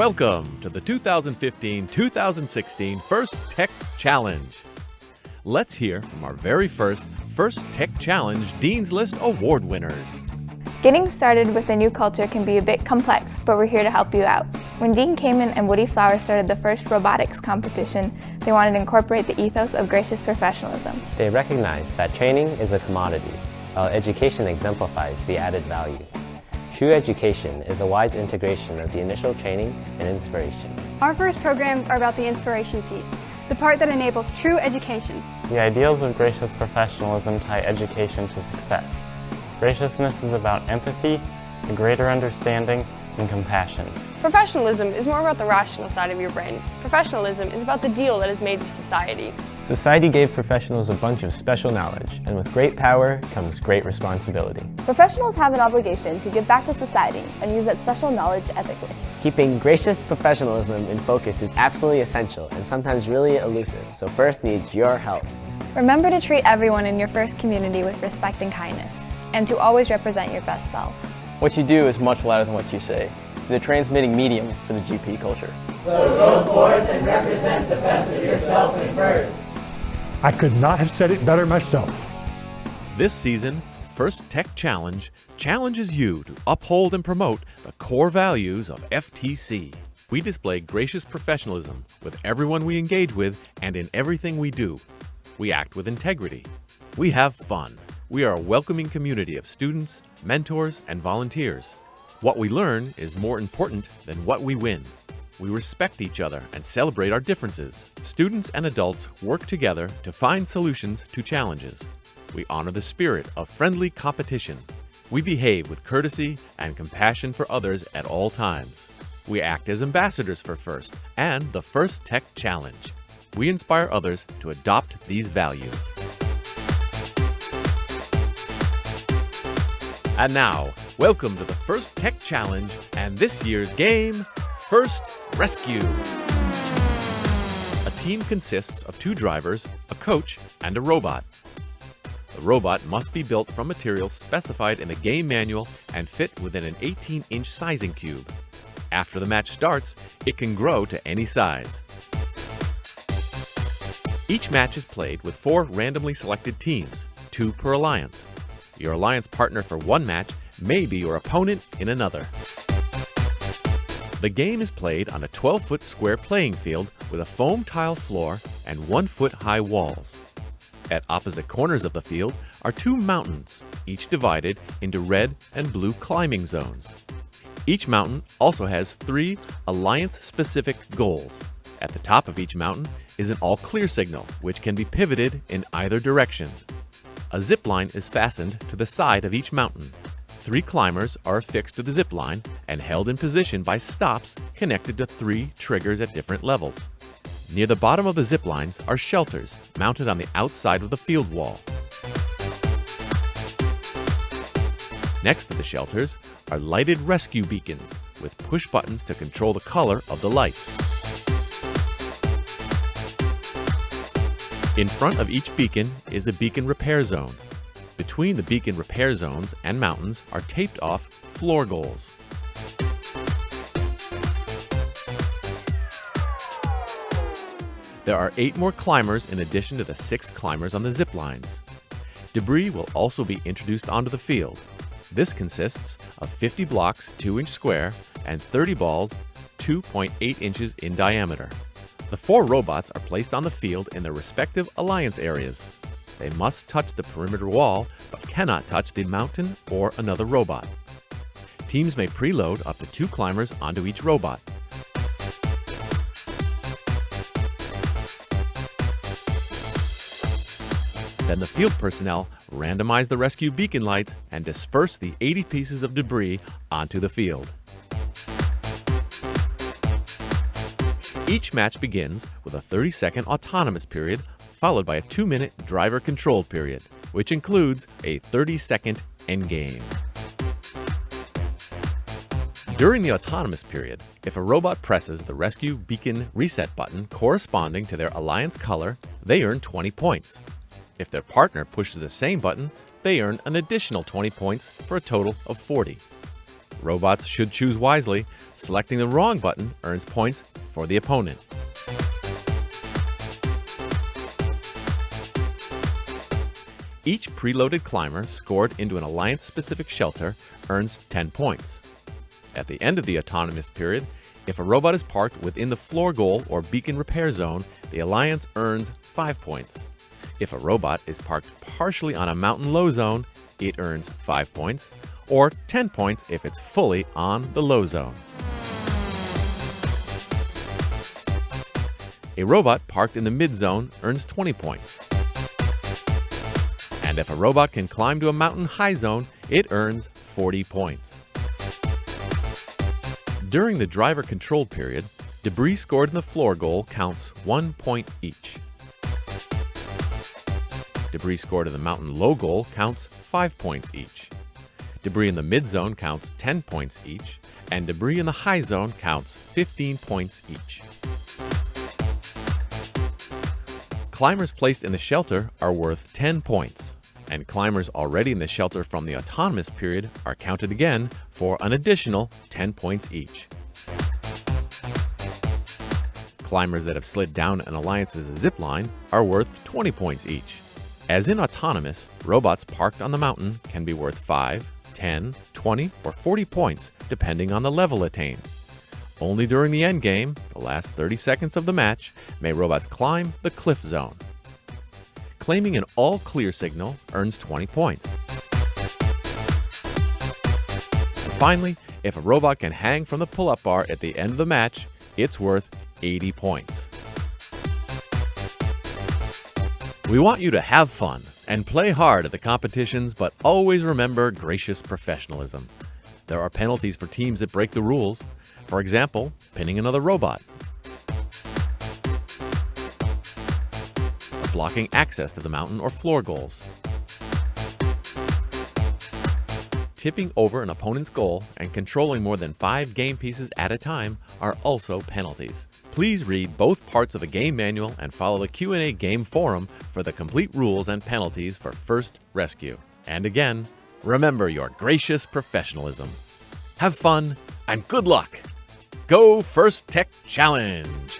Welcome to the 2015-2016 First Tech Challenge. Let's hear from our very first Tech Challenge Dean's List Award winners. Getting started with a new culture can be a bit complex, but we're here to help you out. When Dean Kamen and Woody Flower started the first robotics competition, they wanted to incorporate the ethos of gracious professionalism. They recognized that training is a commodity, while education exemplifies the added value. True education is a wise integration of the initial training and inspiration. Our first programs are about the inspiration piece, the part that enables true education. The ideals of gracious professionalism tie education to success. Graciousness is about empathy, a greater understanding, and compassion. Professionalism is more about the rational side of your brain. Professionalism is about the deal that is made with society. Society gave professionals a bunch of special knowledge, and with great power comes great responsibility. Professionals have an obligation to give back to society and use that special knowledge ethically. Keeping gracious professionalism in focus is absolutely essential and sometimes really elusive, so FIRST needs your help. Remember to treat everyone in your FIRST community with respect and kindness, and to always represent your best self. What you do is much louder than what you say. The transmitting medium for the GP culture. So go forth and represent the best of yourself in FIRST. I could not have said it better myself. This season, First Tech Challenge challenges you to uphold and promote the core values of FTC. We display gracious professionalism with everyone we engage with and in everything we do. We act with integrity. We have fun. We are a welcoming community of students, mentors, and volunteers. What we learn is more important than what we win. We respect each other and celebrate our differences. Students and adults work together to find solutions to challenges. We honor the spirit of friendly competition. We behave with courtesy and compassion for others at all times. We act as ambassadors for FIRST and the First Tech Challenge. We inspire others to adopt these values. And now, welcome to the First Tech Challenge and this year's game, FIRST Res-Q. A team consists of 2 drivers, a coach, and a robot. The robot must be built from materials specified in the game manual and fit within an 18-inch sizing cube. After the match starts, it can grow to any size. Each match is played with 4 randomly selected teams, 2 per alliance. Your alliance partner for one match may be your opponent in another. The game is played on a 12-foot square playing field with a foam tile floor and 1-foot-high walls. At opposite corners of the field are 2 mountains, each divided into red and blue climbing zones. Each mountain also has 3 alliance-specific goals. At the top of each mountain is an all-clear signal, which can be pivoted in either direction. A zip line is fastened to the side of each mountain. 3 climbers are affixed to the zip line and held in position by stops connected to 3 triggers at different levels. Near the bottom of the zip lines are shelters mounted on the outside of the field wall. Next to the shelters are lighted rescue beacons with push buttons to control the color of the lights. In front of each beacon is a beacon repair zone. Between the beacon repair zones and mountains are taped off floor goals. There are 8 more climbers in addition to the 6 climbers on the zip lines. Debris will also be introduced onto the field. This consists of 50 blocks 2-inch square and 30 balls 2.8 inches in diameter. The 4 robots are placed on the field in their respective alliance areas. They must touch the perimeter wall, but cannot touch the mountain or another robot. Teams may preload up to 2 climbers onto each robot. Then the field personnel randomize the rescue beacon lights and disperse the 80 pieces of debris onto the field. Each match begins with a 30-second autonomous period, followed by a 2-minute driver-controlled period, which includes a 30-second endgame. During the autonomous period, if a robot presses the rescue beacon reset button corresponding to their alliance color, they earn 20 points. If their partner pushes the same button, they earn an additional 20 points for a total of 40. Robots should choose wisely. Selecting the wrong button earns points for the opponent. Each preloaded climber scored into an Alliance-specific shelter earns 10 points. At the end of the autonomous period, if a robot is parked within the floor goal or beacon repair zone, the Alliance earns 5 points. If a robot is parked partially on a mountain low zone, it earns 5 points, or 10 points if it's fully on the low zone. A robot parked in the mid zone earns 20 points. And if a robot can climb to a mountain high zone, it earns 40 points. During the driver controlled period, debris scored in the floor goal counts 1 point each. Debris scored in the mountain low goal counts 5 points each. Debris in the mid zone counts 10 points each, and debris in the high zone counts 15 points each. Climbers placed in the shelter are worth 10 points, and climbers already in the shelter from the autonomous period are counted again for an additional 10 points each. Climbers that have slid down an Alliance's zip line are worth 20 points each. As in autonomous, robots parked on the mountain can be worth 5, 10, 20, or 40 points depending on the level attained. Only during the endgame, the last 30 seconds of the match, may robots climb the cliff zone. Claiming an all-clear signal earns 20 points. And finally, if a robot can hang from the pull-up bar at the end of the match, it's worth 80 points. We want you to have fun and play hard at the competitions, but always remember gracious professionalism. There are penalties for teams that break the rules. For example, pinning another robot, or blocking access to the mountain or floor goals. Tipping over an opponent's goal and controlling more than 5 game pieces at a time are also penalties. Please read both parts of the game manual and follow the Q&A game forum for the complete rules and penalties for FIRST Res-Q. And again, remember your gracious professionalism. Have fun and good luck! Go FIRST Tech Challenge!